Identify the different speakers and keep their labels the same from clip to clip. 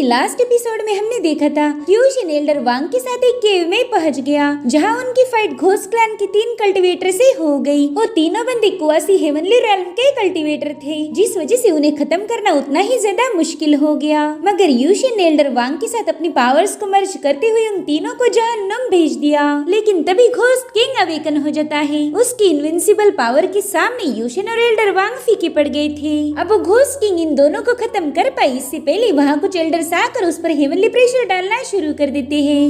Speaker 1: कि last episode में हमने देखा था कि यूशिन एल्डर वांग के साथ एक केव में पहुंच गया, जहां उनकी फाइट घोस्ट क्लैन के 3 कल्टीवेटर से हो गई। वो तीनों बंदे कुआसी हेवनली रेल्म के कल्टीवेटर थे, जिस वजह से उन्हें खत्म करना उतना ही ज्यादा मुश्किल हो गया। मगर यूशिन एल्डर वांग के साथ अपनी पावर्स को मर्ज करते हुए उन तीनों को जहन्नुम भेज दिया। लेकिन तभी घोस्ट किंग अवेकन हो जाता है। उसकी इनविंसिबल पावर के सामने यूशिन और एल्डर वांग फीके पड़ गए थे। अब वो घोस्ट किंग इन दोनों को खत्म कर पाई, इससे पहले वहाँ कुछ एल्डर्स आकर उस पर हेवनली प्रेशर डालना शुरू कर देते हैं।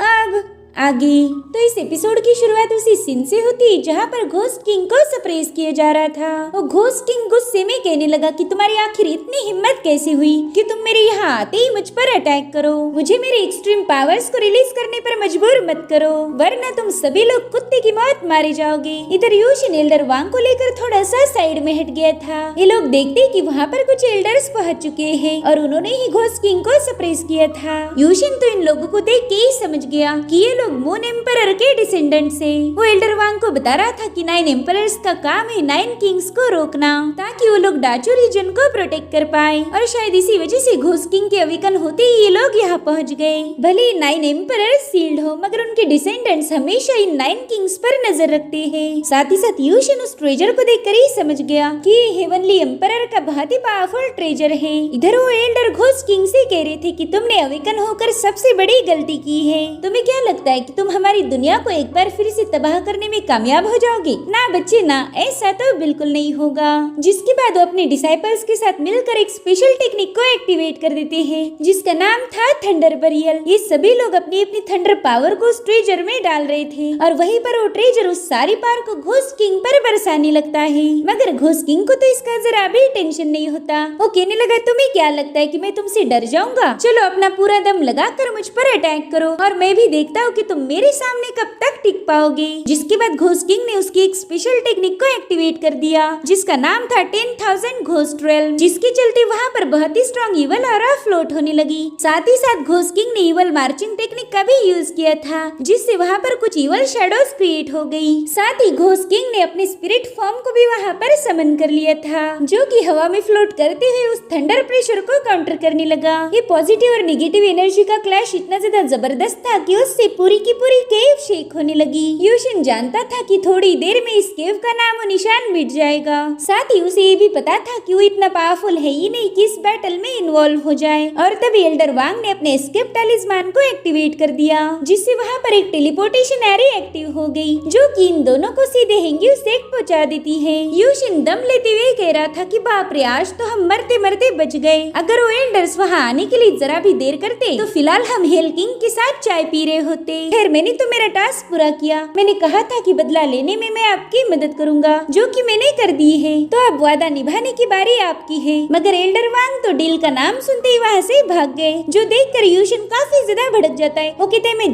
Speaker 1: अब आगे तो इस एपिसोड की शुरुआत उसी सीन से होती जहाँ पर घोस्ट किंग को सरप्राइज किया जा रहा था। वो घोस्ट किंग गुस्से में कहने लगा कि तुम्हारी आखिर इतनी हिम्मत कैसे हुई कि तुम मेरे यहाँ आते ही मुझ पर अटैक करो। मुझे मेरे एक्सट्रीम पावर्स को रिलीज करने पर मजबूर मत करो, वरना तुम सभी लोग कुत्ते की मौत मारे जाओगे। इधर यूशिन एल्डर वांग को लेकर थोड़ा सा साइड में हट गया था। ये लोग देखते कि वहाँ पर कुछ एल्डर्स पहुँच चुके हैं और उन्होंने ही घोस्ट किंग को सरप्राइज किया था। यूशिन तो इन लोगों को देख के ही समझ गया कि ये मून एम्परर के डिसेंडेंट्स हैं। वो एल्डर वांग को बता रहा था कि 9 एम्परर्स का काम है 9 किंग्स को रोकना, ताकि वो लोग डाचू रीजन को प्रोटेक्ट कर पाए। और शायद इसी वजह से घोस्ट किंग के अवेकन होते ही ये लोग यहाँ पहुँच गए। भले 9 एम्परर सील्ड हो, मगर उनके डिसेंडेंट्स हमेशा इन 9 किंग्स पर नजर रखते हैं। साथ ही साथ यूशिन उस ट्रेजर को देखकर ही समझ गया कि ये हेवनली एम्परर का बहुत ही पावरफुल ट्रेजर है। इधर वो एल्डर घोस्ट किंग से कह रहे थे कि तुमने अवेकन होकर सबसे बड़ी गलती की है। तुम्हें क्या लगता है कि तुम हमारी दुनिया को एक बार फिर से तबाह करने में कामयाब हो जाओगे? ना बच्चे ना, ऐसा तो बिल्कुल नहीं होगा। जिसके बाद वो अपने डिसाइपल्स के साथ मिलकर एक स्पेशल टेक्निक को एक्टिवेट कर देते हैं, जिसका नाम था थंडर बरियल। ये सभी लोग अपनी अपनी थंडर पावर को उस ट्रेजर में डाल रहे थे और वहीं पर वो ट्रेजर उस सारी पावर को घोस्ट किंग पर बरसाने लगता है। मगर घोस्ट किंग को तो इसका जरा भी टेंशन नहीं होता। वो कहने लगा, तुम्हें क्या लगता है कि मैं तुमसे डर जाऊंगा? चलो अपना पूरा दम लगाकर मुझ पर अटैक करो और मैं भी देखता हूँ कि तुम मेरे सामने कब तक टिक पाओगे। जिसके बाद घोस्ट किंग ने उसकी एक स्पेशल टेक्निक को एक्टिवेट कर दिया, जिसका नाम था 10,000 घोस्ट रेल्म, जिसके चलते वहाँ पर बहुत ही स्ट्रॉन्ग इवल ऑरा फ्लोट होने लगी। साथ ही साथ घोस्ट किंग ने इवल मार्चिंग टेक्निक का भी यूज किया था, जिससे वहाँ पर कुछ इवल शैडोज क्रिएट हो गई। साथ ही घोस्ट किंग ने अपने स्पिरिट फॉर्म को भी वहाँ पर समन कर लिया था, जो कि हवा में फ्लोट करते हुए उस थंडर प्रेशर को काउंटर करने लगा। ये पॉजिटिव और नेगेटिव एनर्जी का क्लैश इतना ज्यादा जबरदस्त था कि उससे पूरी की पूरी केव शेक होने लगी। यूशिन जानता था कि थोड़ी देर में इस केव का नाम और निशान मिट जाएगा। साथ ही उसे ये भी पता था कि वो इतना पावरफुल है ही नहीं कि इस बैटल में इन्वॉल्व हो जाए। और तभी एल्डर वांग ने अपने एस्केप टैलिस्मान को एक्टिवेट कर दिया, जिससे वहाँ पर एक टेलीपोर्टेशन एरिया एक्टिव हो गई, जो कि इन दोनों को सीधे हेंग्यू सेक पहुँचा देती है। यूशिन दम लेते हुए कह रहा था कि बाप रे, आज तो हम मरते मरते बच गए। अगर वो एल्डर्स वहाँ आने के लिए जरा भी देर करते तो फिलहाल हम हेल किंग के साथ चाय पी रहे होते। खैर, मैंने तो मेरा टास्क पूरा किया। मैंने कहा था कि बदला लेने में मैं आपकी मदद करूंगा, जो कि मैंने कर दी है। तो अब वादा निभाने की बारी आपकी है। मगर एल्डर वांग तो डील का नाम सुनते ही वहाँ से भाग गए, जो देखकर यूशिन काफी ज्यादा भड़क जाता है। वो कहते हैं, मैं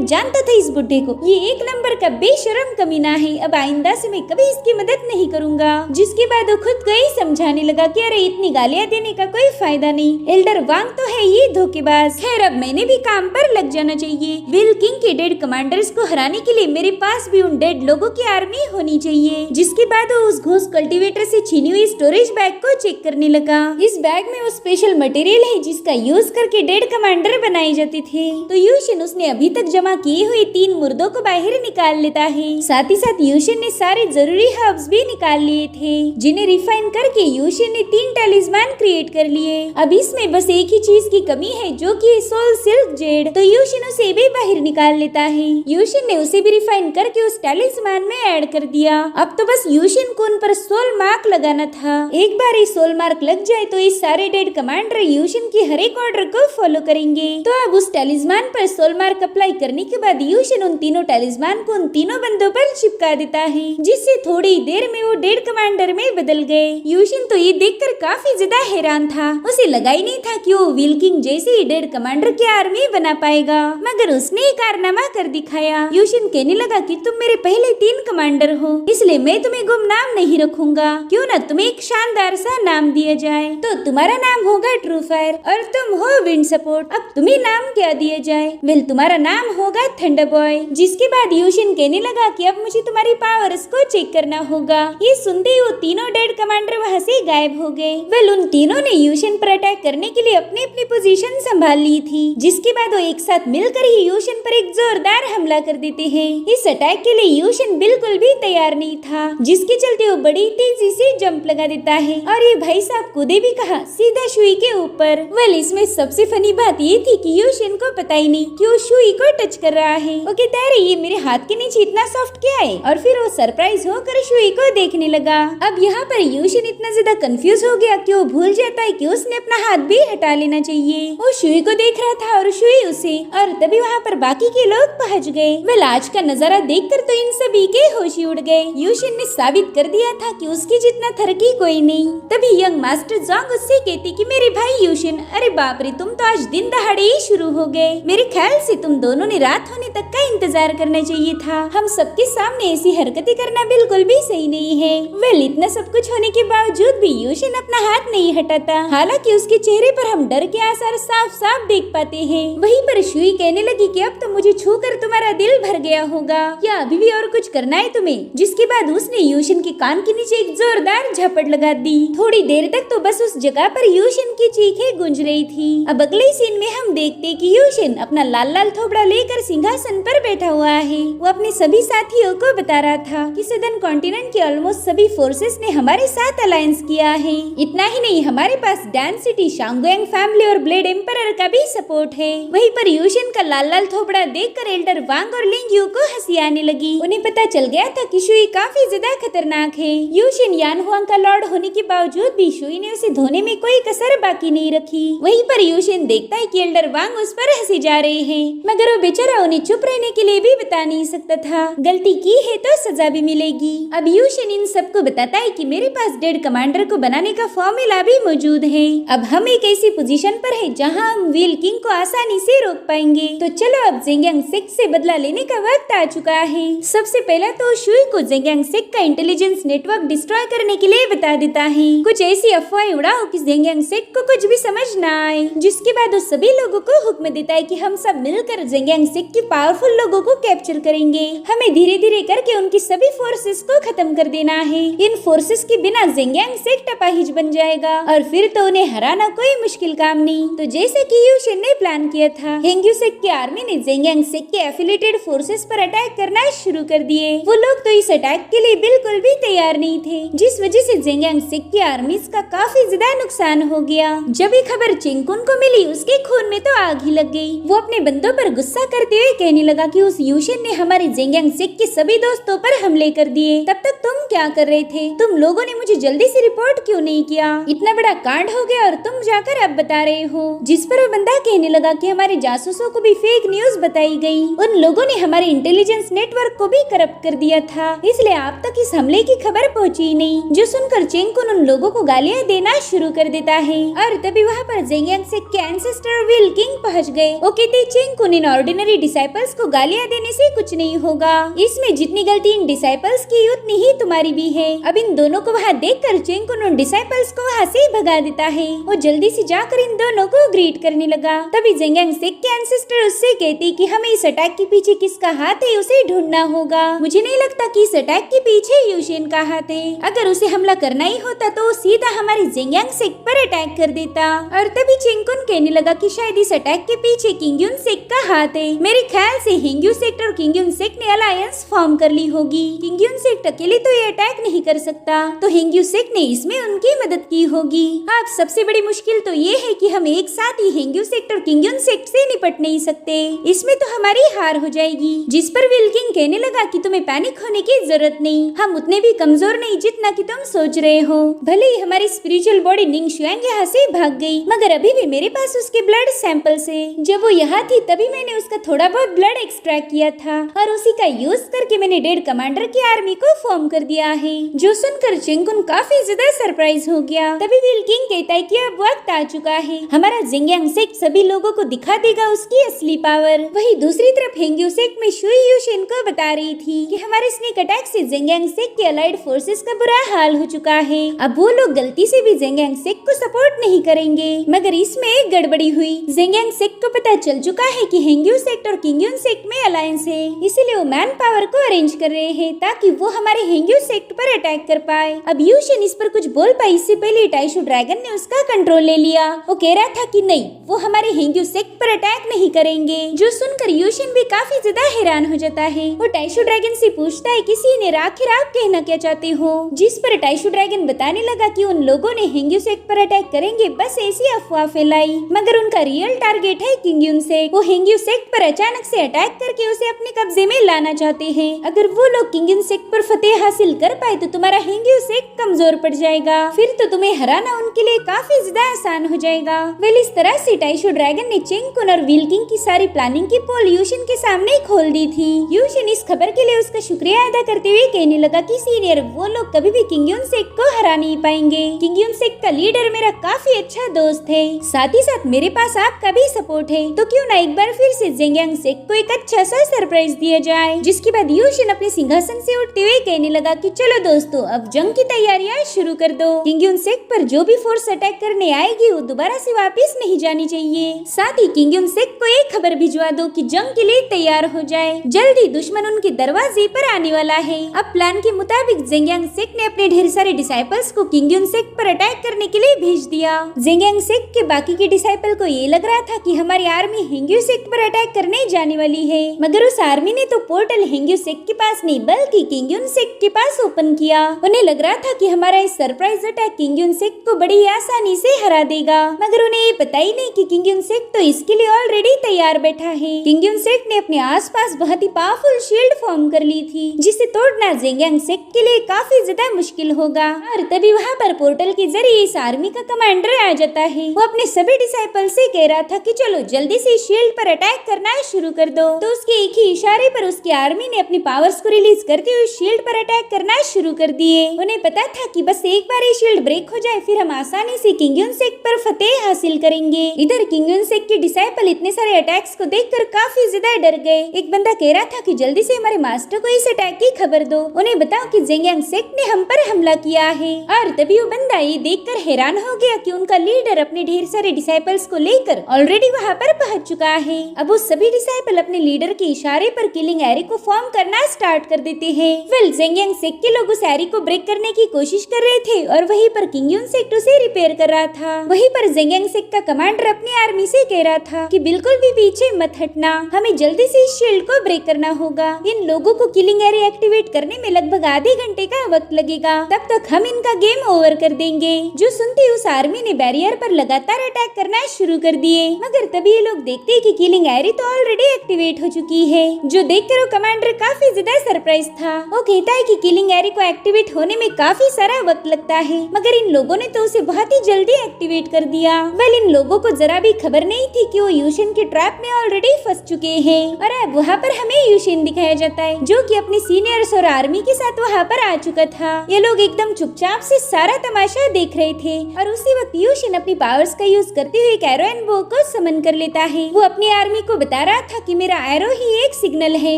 Speaker 1: जानता था इस बुड्ढे को, ये एक नंबर का बेशरम कमीना है। अब आइंदा से मैं कभी इसकी मदद नहीं करूंगा। जिसके बाद वो खुद को ही समझाने लगा कि अरे इतनी गालियाँ देने का कोई फायदा नहीं। एल्डर वांग तो है ये धोखेबाज। खैर, अब मैंने भी काम पर लग जाना चाहिए। विल किंग के डेड कमांडर्स को हराने के लिए मेरे पास भी उन डेड लोगों की आर्मी होनी चाहिए। जिसके बाद वो उस घोस्ट कल्टीवेटर से छीनी हुई स्टोरेज बैग को चेक करने लगा। इस बैग में वो स्पेशल मटेरियल है जिसका यूज करके डेड कमांडर बनाए जाते थे। तो यूशिन उसने अभी तक जमा किए हुए 3 मुर्दों को बाहर निकाल लेता है। साथ ही साथ यूशिन ने सारे जरूरी हर्ब्स भी निकाल लिए थे, जिन्हें रिफाइन करके यूशिन ने 3 टैलिस्मान क्रिएट कर लिए। अब इसमें बस एक ही चीज की कमी है, जो कि सोल सिल्क जेड। तो यूशिन उसे भी बाहर निकाल लेता है। यूशिन ने उसे भी रिफाइन करके उस टैलिस्मान में ऐड कर दिया। अब तो बस यूशिन को उन पर सोल मार्क लगाना था। एक बार ये सोल मार्क लग जाए तो इस सारे डेड कमांडर यूशिन की हर एक ऑर्डर को फॉलो करेंगे। तो अब उस टैलिस्मान पर सोल मार्क अप्लाई करने के बाद यूशिन उन तीनों टैलिस्मान को उन तीनों बंदों पर चिपका देता है, जिससे थोड़ी देर में वो डेड कमांडर में बदल गए। यूशिन तो ये देखकर काफी ज्यादा हैरान था। उसे लगा ही नहीं था कि वो विल किंग जैसे ही डेड कमांडर की आर्मी बना पाएगा। मगर उस उसने एक कारनामा कर दिखाया। यूशिन कहने लगा कि तुम मेरे पहले 3 कमांडर हो, इसलिए मैं तुम्हें गुमनाम नहीं रखूंगा। क्यों न तुम्हें एक शानदार सा नाम दिया जाए। तो तुम्हारा नाम होगा ट्रू फायर और तुम हो विंड सपोर्ट। अब तुम्हें नाम क्या दिया जाए? वेल, तुम्हारा नाम होगा थंडर बॉय। जिसके बाद यूशिन कहने लगा कि अब मुझे तुम्हारी पावर्स को चेक करना होगा। ये सुनते ही वो तीनों डेड कमांडर वहाँ से गायब हो गए। वेल, उन तीनों ने यूशिन पर अटैक करने के लिए अपनी अपनी पोजीशन संभाल ली थी। जिसके बाद वो एक साथ मिलकर ही यूशिन पर एक जोरदार हमला कर देते हैं। इस अटैक के लिए यूशिन बिल्कुल भी तैयार नहीं था, जिसके चलते वो बड़ी तेजी से जंप लगा देता है और ये भाई साहब कूदे भी कहा, सीधा शुई के ऊपर। वेल, इसमें सबसे फनी बात ये थी कि यूशिन को पता ही नहीं कि वो शुई को टच कर रहा है। वो कहता है ये मेरे हाथ के नीचे इतना सॉफ्ट क्या है, और फिर वो सरप्राइज होकर शुई को देखने लगा। अब यहाँ पर यूशिन इतना ज्यादा कंफ्यूज हो गया कि वो भूल जाता है कि उसने अपना हाथ भी हटा लेना चाहिए। वो शुई को देख रहा था और शुई उसे, और तभी वहाँ पर बाकी के लोग पहुँच गए। वेल, आज का नजारा देखकर तो इन सभी के होश ही उड़ गए। यूशिन ने साबित कर दिया था कि उसके जितना थरकी कोई नहीं। तभी यंग मास्टर जोंग उससे कहती कि मेरे भाई यूशिन, अरे बाप रे, तुम तो आज दिन दहाड़े ही शुरू हो गए। मेरे ख्याल से तुम दोनों ने रात होने तक का इंतजार करना चाहिए था। हम सबके सामने ऐसी हरकतें करना बिल्कुल भी सही नहीं है। वेल, इतना सब कुछ होने के बावजूद भी यूशिन अपना हाथ नहीं हटाता। हालांकि उसके चेहरे पर हम डर के आसार साफ साफ देख पाते हैं। वहीं पर शुई कहने लगी कि अब तो मुझे छूकर तुम्हारा दिल भर गया होगा, या अभी भी और कुछ करना है तुम्हें? जिसके बाद उसने यूशिन के कान के नीचे एक जोरदार झपट लगा दी। थोड़ी देर तक तो बस उस जगह पर यूशिन की चीखें गूंज रही थी। अब अगले सीन में हम देखते कि यूशिन अपना लाल लाल थोबड़ा लेकर सिंहासन पर बैठा हुआ है। वो अपने सभी साथियों को बता रहा था कि सदर्न कॉन्टिनेंट के ऑलमोस्ट सभी फोर्सेस ने हमारे साथ अलायंस किया है। इतना ही नहीं, हमारे पास डैन सिटी, शांगोयांग फैमिली और ब्लेड एम्परर का भी सपोर्ट है। वहीं पर यूशिन का लाल लाल थोबड़ा देखकर एल्डर वांग और लिंग यू को हंसी आने लगी। उन्हें पता चल गया था कि शुई काफी ज्यादा खतरनाक है। यूशिन यान हुआंग का लॉर्ड होने के बावजूद भी शुई ने उसे धोने में कोई कसर बाकी नहीं रखी। वहीं पर यूशिन देखता है कि एल्डर वांग उस पर हंसे जा रहे हैं, मगर वो बेचारा उन्हें चुप रहने के लिए भी बता नहीं सकता था। गलती की है तो सजा भी मिलेगी। अब यूशिन इन सबको बताता है कि मेरे पास डेड कमांडर को बनाने का फॉर्मूला भी मौजूद है। अब हम एक ऐसी पोजीशन पर है जहां हम व्हील किंग को आसानी से रोक पाएंगे। तो चलो, अब ज़ेंगियांग सेक्ट से बदला लेने का वक्त आ चुका है। सबसे पहला तो शुई को ज़ेंगियांग सेक्ट का इंटेलिजेंस नेटवर्क डिस्ट्रॉय करने के लिए बता देता है। कुछ ऐसी अफवाहें उड़ाओ कि ज़ेंगियांग सेक्ट को कुछ भी समझ ना आए। जिसके बाद वो सभी लोगों को हुक्म देता है कि हम सब मिलकर ज़ेंगियांग सेक्ट के पावरफुल लोगों को कैप्चर करेंगे। हमें धीरे धीरे करके उनकी सभी फोर्सेस को खत्म कर देना है। इन फोर्सेस के बिना ज़ेंगियांग सेक्ट अपाहिज बन जाएगा और फिर तो उन्हें हराना कोई मुश्किल काम नहीं। तो जैसे कि यूशिन ने प्लान किया था, हेंग्यू सेक्ट की आर्मी ने ज़ेंगियांग सेक्ट के एफिलिएटेड फोर्सेस पर अटैक करना शुरू कर दिए। वो लोग तो इस अटैक के लिए बिल्कुल भी तैयार नहीं थे, जिस वजह से ज़ेंगियांग सेक्ट की आर्मीज का काफी ज्यादा नुकसान हो गया। जब ये खबर चिंकुन को मिली, उसके खून में तो आग ही लग गई। वो अपने बंदों पर गुस्सा करते हुए कहने लगा कि उस यूशिन ने हमारे ज़ेंगियांग सेक्ट के सभी दोस्तों पर हमले कर दिए। तब तक तुम क्या कर रहे थे? तुम लोगों ने मुझे जल्दी से रिपोर्ट क्यों नहीं किया? इतना बड़ा कांड हो गया और तुम जाकर अब बता रहे हो। जिस पर वो बंदा कहने लगा कि हमारे जासूसों को भी फेक न्यूज बताई गई। उन लोगों ने हमारे इंटेलिजेंस नेटवर्क को भी करप्ट कर दिया था, इसलिए आप तक इस हमले की खबर पहुंची ही नहीं। जो सुनकर चिंकुन उन लोगों को गालियां देना शुरू कर देता है। और तभी वहाँ पर ज़ेंगियांग सेक्ट के एंसेस्टर व्हील किंग पहुँच गए। वो कहते चिंकुन, इन ऑर्डिनरी डिसाइपल्स को गालियां देने से कुछ नहीं होगा। इसमें जितनी गलती इन डिसाइपल्स की उतनी ही तुम्हारी भी है। अब इन दोनों को वहाँ देखकर चिंकुन उन डिसाइपल्स को वहाँ से भगा देता है। वो जल्दी से जाकर इन दोनों को ग्रीट करने लगा। तभी ज़ेंगियांग सेक्ट के एंसेस्टर उससे कहती कि हमें इस अटैक के पीछे किसका हाथ है उसे ढूंढना होगा। मुझे नहीं लगता कि इस अटैक के पीछे यूशिन का हाथ है। अगर उसे हमला करना ही होता तो वो सीधा हमारे ज़ेंगियांग सेक्ट पर अटैक कर देता। और तभी चिंकुन कहने लगा कि शायद इस अटैक के पीछे किंगयुन सेक्ट का हाथ है। मेरे ख्याल से हेंग्यू सेक्ट और किंगयुन सेक्ट ने अलायंस फॉर्म कर ली होगी। किंगयुन सेक्ट अकेले तो ये अटैक नहीं कर सकता, तो हेंग्यू सेक्ट ने इसमें उनकी मदद की होगी। अब सबसे बड़ी मुश्किल तो ये है कि हम एक साथ ही हेंग्यू सेक्ट और किंगयुन सेक्ट से निपट नहीं सकते। इसमें तो हमारी हार हो जाएगी। जिस पर व्हील किंग कहने लगा कि तुम्हें पैनिक होने की जरूरत नहीं, हम उतने भी कमजोर नहीं जितना कि तुम सोच रहे हो। भले ही हमारी स्पिरिचुअल बॉडी निंग शुआंग यहाँ से भाग गई, मगर अभी भी मेरे पास उसके ब्लड सैंपल्स है। जब वो यहाँ थी तभी मैंने उसका थोड़ा बहुत ब्लड एक्सट्रैक्ट किया था और उसी का यूज करके मैंने डेड कमांडर की आर्मी को फॉर्म कर दिया है। जो सुनकर चिंकुन काफी ज्यादा सरप्राइज हो गया। तभी व्हील किंग कहता है कि अब वक्त आ चुका है, हमारा ज़ेंगियांग सेक्ट सभी लोगों को दिखा देगा उसकी असली पावर। पावर। वही दूसरी तरफ हेंग्यू सेक में शुई यूशिन को बता रही थी कि हमारे स्नेक अटैक से जेंग्यांग सेक के अलाइड फोर्सेस का बुरा हाल हो चुका है। अब वो लोग गलती से भी जेंग्यांग सेक को सपोर्ट नहीं करेंगे। मगर इसमें एक गड़बड़ी हुई। जेंग्यांग सेक को पता चल चुका है कि हेंग्यू सेक्ट और किंगयुन सेक्ट में अलायंस है, इसीलिए वो मैन पावर को अरेंज कर रहे हैं ताकि वो हमारे हेंग्यू सेक्ट पर अटैक कर पाए। अब यूशिन इस पर कुछ बोल पाई इससे पहले टाइशु ड्रैगन ने उसका कंट्रोल ले लिया। वो कह रहा था कि नहीं, वो हमारे हेंग्यू सेक्ट पर अटैक नहीं करेंगे, जो सुनकर यूशिन भी काफी ज्यादा हैरान हो जाता है। वो टाइशु ड्रैगन से पूछता है किसी ने आखिर आप कहना क्या चाहते हो, जिस पर टाइशु ड्रैगन बताने लगा कि उन लोगों ने हेंग्यू सेक्ट पर अटैक करेंगे, बस ऐसी अफवाह फैलाई, मगर उनका रियल टारगेट है किंगयुन सेक्ट। वो हेंग्यू सेक्ट पर अचानक से अटैक करके उसे अपने कब्जे में लाना चाहते हैं। अगर वो लोग किंगयुन सेक्ट पर फतेह हासिल कर पाए तो तुम्हारा हेंग्यू सेक्ट कमजोर पड़ जाएगा, फिर तो तुम्हें हराना उनके लिए काफी ज्यादा आसान हो जाएगा। वेल इस तरह से टाइशु ड्रैगन ने चेंगकुन और विल्किंग की सारी प्लानिंग की पोल यूशिन के सामने खोल दी थी। यूशिन इस खबर के लिए उसका शुक्रिया अदा करते हुए कहने लगा कि सीनियर, वो लोग कभी भी किंगयुन सेक्ट को हरा नहीं पाएंगे। किंगयुन सेक्ट का लीडर मेरा काफी अच्छा दोस्त है, साथ ही साथ मेरे पास आपका भी सपोर्ट है, तो क्यों ना एक बार फिर से जेंग्यांग सेक्ट को एक अच्छा सा सरप्राइज दिया जाए। जिसके बाद यूशिन अपने सिंहासन से उठते हुए कहने लगा कि चलो दोस्तों, अब जंग की तैयारियां शुरू कर दो। किंगयुन सेक्ट पर जो भी फोर्स अटैक करने आएगी वो दोबारा से वापस नहीं जानी चाहिए। साथ ही किंगयुन सेक्ट को एक खबर भिजवा दो कि जंग के लिए तैयार हो जाए, जल्दी दुश्मन उनके दरवाजे पर आने वाला है। अब प्लान के मुताबिक जेंग्यांग सेक्ट ने अपने ढेर सारे डिसाइपल्स को किंगयुन सेक्ट पर अटैक करने के लिए भेज दिया। जेंग्यांग सेक्ट के बाकी के डिसाइपल को ये लग रहा था कि हमारी आर्मी हेंग्यू सेक्ट पर अटैक करने जाने वाली है, मगर उस आर्मी ने तो पोर्टल हेंग्यू सेक्ट के पास नहीं बल्कि किंगयुन सेक्ट के पास ओपन किया। उन्हें लग रहा था कि हमारा इस सरप्राइज अटैक किंगयुन सेक्ट को बड़ी आसानी से हरा देगा, मगर उन्हें ये पता ही नहीं कि किंगयुन सेक्ट तो इसके लिए ऑलरेडी तैयार बैठा है। किंगयुन सेक्ट ने अपने आसपास बहुत ही पावरफुल शील्ड फॉर्म कर ली थी, जिसे तोड़ना जेंग्यांग सेक्ट के लिए काफी ज्यादा मुश्किल होगा। और तभी वहाँ पर पोर्टल के जरिए इस आर्मी का कमांडर आ जाता है। वो अपने सभी डिसाइपल से कह रहा था कि चलो जल्दी से शील्ड पर अटैक करना शुरू कर दो, तो उसके एक ही इशारे पर उसकी आर्मी ने अपनी पावर्स को रिलीज करते हुए शील्ड पर अटैक करना शुरू कर दिए। उन्हें पता था कि बस एक बार ये शील्ड ब्रेक हो जाए फिर हम आसानी से किंगयुन सेक्ट पर फतेह हासिल करेंगे। इधर किंगयुन सेक्ट के डिसाइपल इतने सारे अटैक्स को देखकर काफी ज्यादा डर गए। एक बंदा कह रहा था कि जल्दी से हमारे मास्टर को इस अटैक की खबर दो, उन्हें बताओ कि जेंग्यांग सेक्ट ने हम पर हमला किया है। और तभी वो बंदा ये देखकर हैरान हो गया कि उनका लीडर अपने ढेर सारे डिसाइपल्स को लेकर ऑलरेडी वहाँ पर पहुँच चुका है। अब वो सभी डिसाइपल अपने लीडर के इशारे पर किलिंग एरे को फॉर्म करना स्टार्ट कर देते हैं। वेल जेंग्यांग सेक्ट के लोग उस एरे को ब्रेक करने की कोशिश कर रहे थे और वहीं पर किंगयुन सेक्ट उसे रिपेयर कर रहा था। वहीं पर जेंग्यांग सेक्ट का कमांडर अपनी आर्मी से कह रहा था कि बिल्कुल भी पीछे मत हटना, हमें जल्दी से इस शील्ड को ब्रेक करना होगा। इन लोगों को किलिंग एरे एक्टिवेट करने में लगभग आधे घंटे का वक्त लगेगा, तब तक हम इनका गेम ओवर कर देंगे। जो सुनते उस आर्मी ने बैरियर पर लगातार अटैक करना शुरू कर दिए, मगर तभी ये लोग देखते कि किलिंग एरे तो ऑलरेडी एक्टिवेट हो चुकी है, जो देखकर वो कमांडर काफी ज्यादा सरप्राइज था। वो कहता है कि किलिंग एरे को एक्टिवेट होने में काफी सारा वक्त लगता है, मगर इन लोगों ने तो उसे बहुत ही जल्दी एक्टिवेट कर दिया। वेल इन लोगों को जरा भी खबर नहीं थी कि वो यूशिन के ट्रैप में ऑलरेडी फंस चुके हैं। और अब वहाँ पर हमें यूशिन दिखाया जाता है, जो कि अपने सीनियर्स और आर्मी के साथ वहाँ पर आ चुका था। ये लोग एकदम चुपचाप से सारा तमाशा देख रहे थे और उसी वक्त यूशिन अपनी पावर्स का यूज करते हुए एक एरो एंड बो को समन कर लेता है। वो अपनी आर्मी को बता रहा था कि मेरा एरो ही एक सिग्नल है,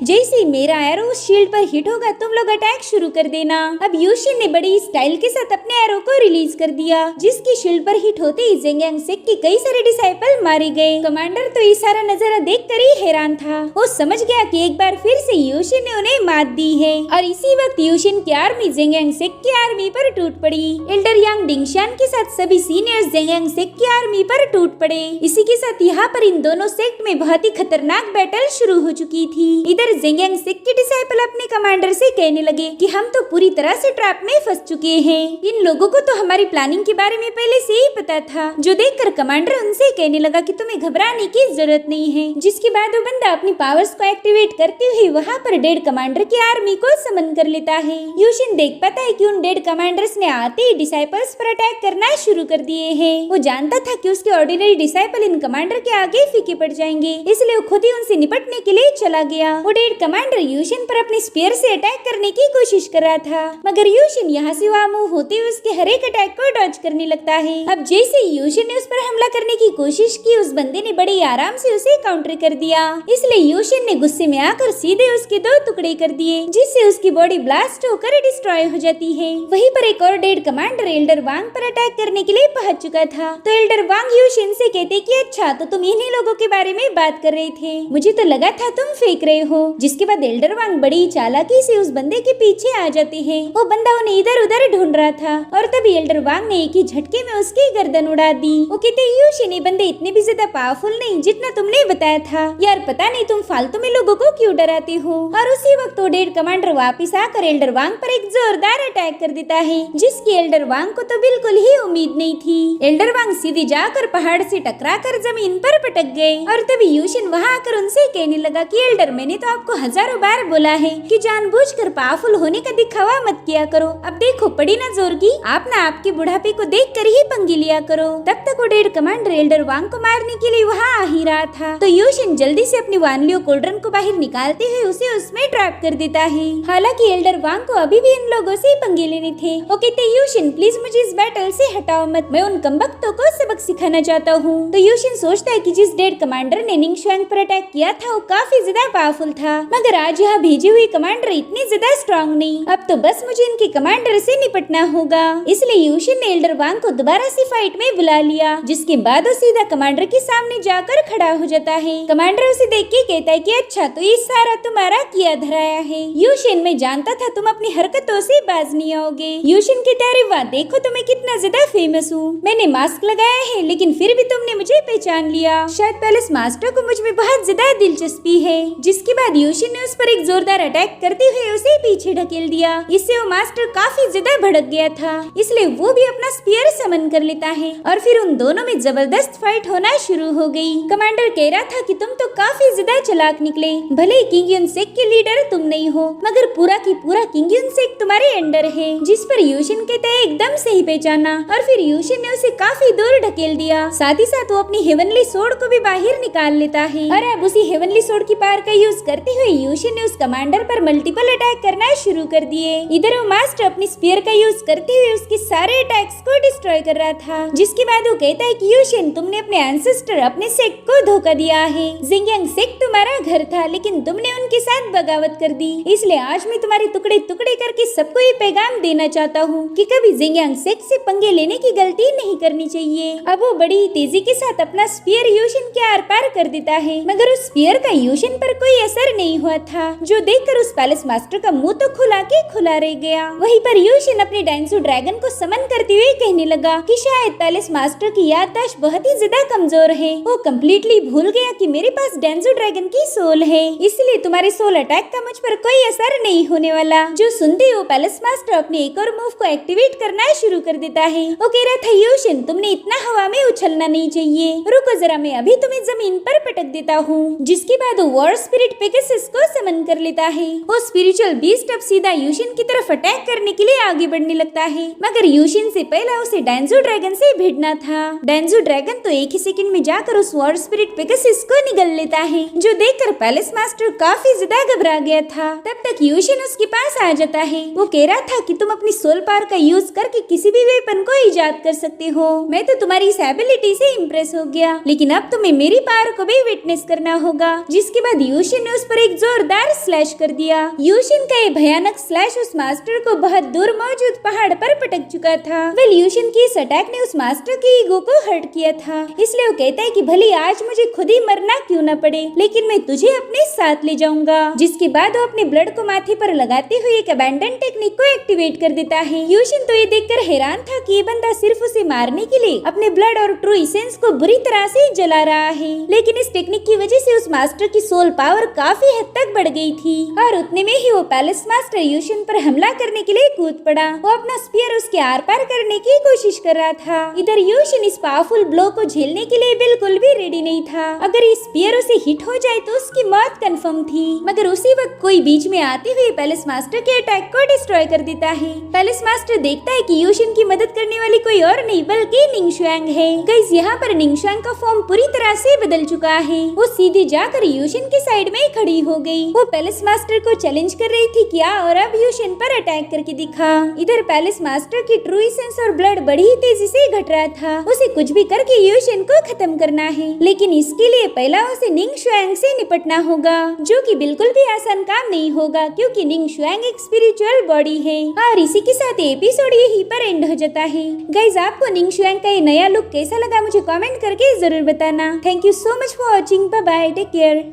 Speaker 1: जैसे ही मेरा एरो उस शील्ड पर हिट होगा तुम लोग अटैक शुरू कर देना। अब यूशिन ने बड़ी स्टाइल के साथ अपने एरो को रिलीज कर दिया, जिसकी शील्ड पर हिट होते ही जेंग्यांग सेक्ट के कई सारे डिसाइपल मारे गए। कमांडर तो ये सारा नजारा देखकर ही हैरान था। वो समझ गया कि एक बार फिर से यूशिन ने उन्हें मात दी है और इसी वक्त यूशिन की आर्मी जेंग्यांग सेक्ट की आर्मी पर टूट पड़ी। एल्डर यांग डिंगशान के साथ सभी सीनियर्स जेंग्यांग सेक्ट की आर्मी पर टूट पड़े। इसी के साथ यहाँ पर इन दोनों सेक्ट में बहुत ही खतरनाक बैटल शुरू हो चुकी थी। इधर जेंग्यांग सेक्ट के डिसाइपल अपने कमांडर से कहने लगे कि हम तो पूरी तरह से ट्रैप में फंस चुके हैं। इन लोगों को तो हमारी प्लानिंग के बारे में पहले से ही पता था, जो देखकर कमांडर उनसे कहने लगा कि तुम्हें घबराने की जरूरत नहीं है। जिसके बाद वो बंदा अपनी पावर्स को एक्टिवेट करते हुए वहाँ पर डेड कमांडर की आर्मी को समन कर लेता है। यूशिन देख पाता है कि उन डेड कमांडर्स ने आते ही डिसाइपल्स पर अटैक करना शुरू कर दिए हैं। वो जानता था कि उसके ऑर्डिनरी डिसाइपल इन कमांडर के आगे फीके पड़ जाएंगे, इसलिए वो खुद ही उनसे निपटने के लिए चला गया। वो डेड कमांडर यूशिन पर अपने स्पीयर से अटैक करने की कोशिश कर रहा था, मगर यूशिन यहाँ से वहाँ मूव होते हुए उसके हर एक अटैक को डॉज करने लगता है। अब जैसे यूशिन ने उस पर हमला करने की कोशिश की, उस बंदे ने बड़े आराम से उसे काउंटर कर दिया। इसलिए यूशिन ने गुस्से में आकर सीधे उसके 2 टुकड़े कर दिए, जिससे उसकी बॉडी ब्लास्ट होकर डिस्ट्रॉय हो जाती है। वहीं पर एक और डेड कमांडर एल्डर वांग पर अटैक करने के लिए पहुंच चुका था। तो एल्डर वांग यूशिन से कहते कि अच्छा तो तुम इन्हीं लोगों के बारे में बात कर रहे थे, मुझे तो लगा था तुम फेंक रहे हो। जिसके बाद एल्डर वांग बड़ी चालाकी से उस बंदे के पीछे आ जाते हैं। वो बंदा उन्हें इधर उधर ढूंढ रहा था और तभी एल्डर वांग ने एक ही झटके में उसकी गर्दन उड़ा दी। वो कहते यूशिन ये बंदे इतने भी ज्यादा पावरफुल नहीं जितना तुमने बताया था। यार पता नहीं तुम फालतू में लोगों को क्यों डराते हो। और उसी वक्त वो डेड कमांडर वापिस आकर एल्डर वांग पर एक जोरदार अटैक कर देता है, जिसकी एल्डर वांग को तो बिल्कुल ही उम्मीद नहीं थी। एल्डर वांग सीधे जाकर पहाड़ से टकराकर जमीन पर पटक गए और तभी यूशिन वहां आकर उनसे कहने लगा कि एल्डर मैंने तो आपको हजारों बार बोला है कि जानबूझकर पावरफुल होने का दिखावा मत किया करो। अब देखो पड़ी ना जोर की, आप ना आपके बुढ़ापे को देखकर ही पंगे लिया करो। तब तक वो डेड कमांडर एल्डर वांग को मारने के लिए वहाँ आ ही रहा था। तो यूशिन जल्दी से अपनी वानलियो कोल्ड्रन को बाहर निकालते हुए उसे उसमें ट्रैप कर देता है। हालांकि एल्डर वांग को अभी भी इन लोगों से पंगे लेने थे। वो कहते यूशिन प्लीज मुझे इस बैटल से हटाओ मत, मैं उन कमबख्तों को सबक सिखाना चाहता हूँ। तो यूशिन सोचता है कि जिस डेड कमांडर ने निंगशुआंग पर अटैक किया था वो काफी ज्यादा पावरफुल था, मगर आज यहाँ भेजे हुए कमांडर इतने ज्यादा स्ट्रॉन्ग नहीं। अब तो बस मुझे इनके कमांडर से निपटना होगा। इसलिए यूशिन ने एल्डर वांग को दोबारा से फाइट में बुला लिया, जिसके बाद वो सीधा कमांडर के सामने जाकर खड़ा हो जाता है। कमांडर उसे देख के कहता है कि अच्छा तो ये सारा तुम्हारा किया धराया है। यूशिन मैं जानता था तुम अपनी हरकतों से बाज नहीं आओगे। यूशिन कहता है वाह देखो तो मैं कितना ज्यादा फेमस हूँ, मैंने मास्क लगाया है लेकिन फिर भी तुमने मुझे पहचान लिया। शायद पैलेस मास्टर को मुझ में बहुत ज्यादा दिलचस्पी है। जिसके बाद यूशिन ने उस पर एक जोरदार अटैक करते हुए उसे पीछे ढकेल दिया। इससे वो मास्टर काफी ज्यादा भड़क गया था, इसलिए वो भी अपना स्पीयर समन कर लेता है और फिर उन दोनों में जबरदस्त फाइट होना शुरू हो गई। कमांडर कह रहा था कि तुम तो काफी ज्यादा चालाक निकले, भले किंग युन सेक के लीडर तुम नहीं हो मगर पूरा की पूरा किंग युन सेक तुम्हारे अंडर है। जिस पर यूशिन कहता है एकदम सही पहचाना और फिर यूशिन ने उसे काफी दूर ढकेल दिया। साथ ही साथ वो अपनी हेवनली सोर्ड को भी बाहर निकाल लेता है और अब उसी हेवनली सोर्ड की पावर का यूज करते हुए यूशिन ने उस कमांडर पर मल्टीपल अटैक करना शुरू कर दिए। इधर वो मास्टर अपनी स्पीयर का यूज करते हुए उसके सारे अटैक्स को डिस्ट्रॉय कर रहा था। जिसके बाद वो कहता है कि यूशिन तुमने अपने एंसेस्टर अपने सेक्ट को धोखा दिया है। जिंगयांग सेक्ट तुम्हारा घर था लेकिन तुमने उनके साथ बगावत कर दी, इसलिए आज मैं तुम्हारे टुकड़े टुकड़े करके सबको ये पैगाम देना चाहता हूँ कि कभी जिंगयांग सेक्ट से पंगे लेने की गलती नहीं करनी चाहिए। अब वो बड़ी तेजी के साथ अपना स्पीयर यूशिन के आर पार कर देता है, मगर उस स्पीयर का यूशिन पर कोई असर नहीं हुआ था, जो देखकर उस पैलेस मास्टर का मुंह तो खुला के खुला रह गया। वहीं पर यूशिन अपने डायनसो ड्रैगन को समन करते हुए कहने लगा कि शायद पैलेस मास्टर की याददाश्त बहुत ही ज्यादा कमजोर है, वो कम्प्लीटली भूल गया कि मेरे पास डायनसो ड्रैगन की सोल है, इसलिए तुम्हारे सोल अटैक का मुझ पर कोई असर नहीं होने वाला। जो सुनते ही वो पैलेस मास्टर अपने एक और मूव को एक्टिवेट करना शुरू कर देता है। वो कह रहा था यूशिन तुमने इतना हवा में उछलना नहीं चाहिए, रुको जरा मैं अभी तुम्हें जमीन पर पटक देता हूँ। जिसके बाद वो वॉर स्पिरिट पेगासस को समन कर लेता है। वो स्पिरिचुअल बीस्ट अब सीधा यूशिन की तरफ अटैक करने के लिए आगे बढ़ने लगता है, मगर यूशिन से पहले उसे डायनसो ड्रैगन से भिड़ना था। डायनसो ड्रैगन तो एक ही सेकंड में जाकर उस वॉर स्पिरिट पेगासस को निगल लेता है, जो देखकर पैलेस मास्टर काफी ज्यादा घबरा गया था। तब तक यूशिन उसके पास आ जाता है। वो कह रहा था कि तुम अपनी सोल पावर का यूज करके किसी भी वेपन को इजाद कर सकते हो, मैं तो तुम्हारी इस एबिलिटी से इम्प्रेस हो गया, लेकिन अब तुम्हें मेरी पावर को भी विटनेस करना होगा। जिसके बाद यूशिन ने उस पर एक जोरदार स्लैश कर दिया। यूशिन का ये भयानक स्लैश उस मास्टर को बहुत दूर मौजूद पहाड़ पर पटक चुका था। वेल यूशिन की इस अटैक ने उस मास्टर की ईगो को हर्ट किया था, इसलिए वो कहता है कि भले आज मुझे खुद ही मरना क्यों न पड़े, लेकिन मैं तुझे अपने साथ ले जाऊंगा। जिसके बाद वो अपने ब्लड को माथे पर लगाते हुए एक अबैंडन टेक्निक को एक्टिवेट कर देता है। यूशिन तो ये देखकर हैरान था कि ये बंदा सिर्फ उसे मारने के लिए अपने ब्लड और ट्रू इसेंस को बुरी तरह से जला रहा है, लेकिन इस टेक्निक की वजह से उस मास्टर की सोल पावर काफी हद तक बढ़ गई थी और उतने में ही वो पैलेस मास्टर यूशिन पर हमला करने के लिए कूद पड़ा। वो अपना स्पीयर उसके आर पार करने की कोशिश कर रहा था। इधर यूशिन इस पावरफुल ब्लो को झेलने के लिए बिल्कुल भी रेडी नहीं था। अगर ये स्पीयर उसे हिट हो जाए तो उसकी मौत कंफर्म थी, मगर उसी वक्त कोई बीच में आते हुए पैलेस मास्टर के अटैक को डिस्ट्रॉय कर देता है। पैलेस मास्टर देखता है कि यूशिन की मदद करने वाली कोई और नहीं बल्कि निंगशुआंग है। गाइस यहाँ पर निंगशुआंग का फॉर्म पूरी तरह से बदल चुका है। वो सीधे जाकर यूशिन के साइड में खड़ी हो गई। वो पैलेस मास्टर को चैलेंज कर रही थी क्या और अब यूशिन पर अटैक करके दिखा। इधर पैलेस मास्टर की ट्रू इसेंस और ब्लड बड़ी ही तेजी से घट रहा था। उसे कुछ भी करके यूशिन को खत्म करना है, लेकिन इसके लिए पहला उसे निंग शुआंग से निपटना होगा, जो कि बिल्कुल भी आसान काम नहीं होगा क्योंकि निंग शुआंग एक स्पिरिचुअल बॉडी है। और इसी के साथ एपिसोड यहीं पर एंड हो जाता है। गाइस, आपको निंग शुआंग का ये नया लुक कैसा लगा मुझे कमेंट करके जरूर बताना। Thank you so much for watching. Bye bye, take care.